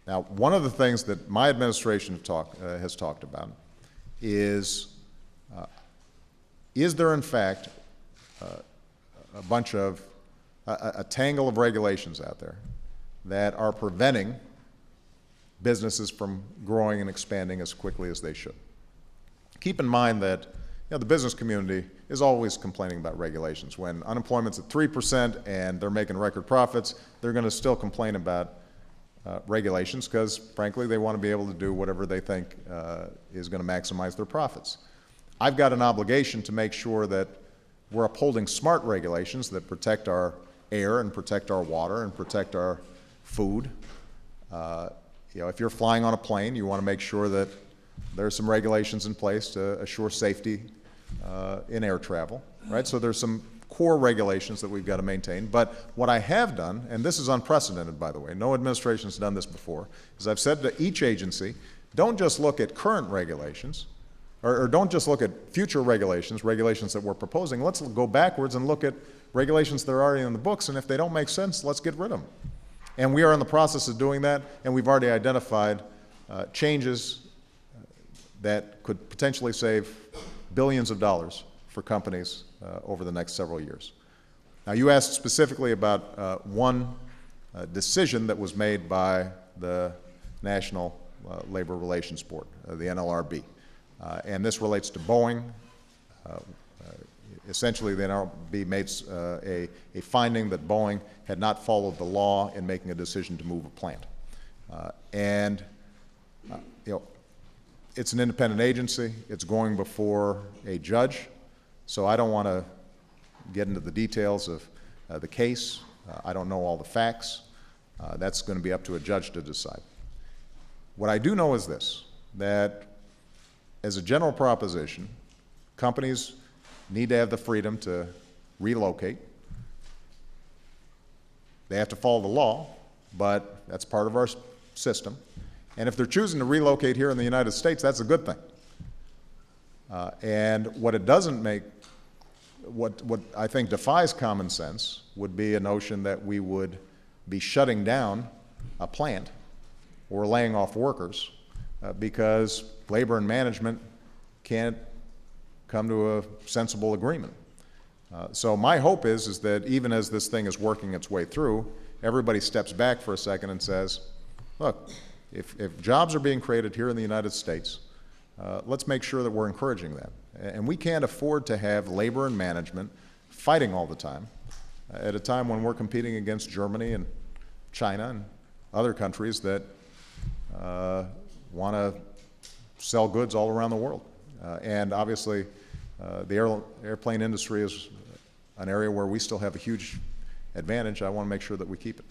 Now, one of the things that my administration has talked about is there in fact a bunch of, a tangle of regulations out there that are preventing businesses from growing and expanding as quickly as they should? Keep in mind that the business community is always complaining about regulations. When unemployment's at 3% and they're making record profits, they're going to still complain about regulations because, frankly, they want to be able to do whatever they think is going to maximize their profits. I've got an obligation to make sure that we're upholding smart regulations that protect our air and protect our water and protect our food. If you're flying on a plane, you want to make sure that there's some regulations in place to assure safety in air travel, right? So there's some core regulations that we've got to maintain. But what I have done, and this is unprecedented, by the way, no administration has done this before, is I've said to each agency, don't just look at current regulations, or don't just look at future regulations that we're proposing. Let's go backwards and look at regulations that are already in the books, and if they don't make sense, let's get rid of them. And we are in the process of doing that, and we've already identified changes that could potentially save billions of dollars for companies over the next several years. Now, you asked specifically about one decision that was made by the National Labor Relations Board, the NLRB. And this relates to Boeing. Essentially, the NLRB made a finding that Boeing had not followed the law in making a decision to move a plant. It's an independent agency. It's going before a judge. So I don't want to get into the details of the case. I don't know all the facts. That's going to be up to a judge to decide. What I do know is this, that as a general proposition, companies need to have the freedom to relocate. They have to follow the law, but that's part of our system. And if they're choosing to relocate here in the United States, that's a good thing. And what it doesn't make, what I think defies common sense would be a notion that we would be shutting down a plant or laying off workers because labor and management can't come to a sensible agreement. So my hope is that even as this thing is working its way through, everybody steps back for a second and says, look, if jobs are being created here in the United States, let's make sure that we're encouraging that. And we can't afford to have labor and management fighting all the time at a time when we're competing against Germany and China and other countries that want to sell goods all around the world. And obviously, the airplane industry is an area where we still have a huge advantage. I want to make sure that we keep it.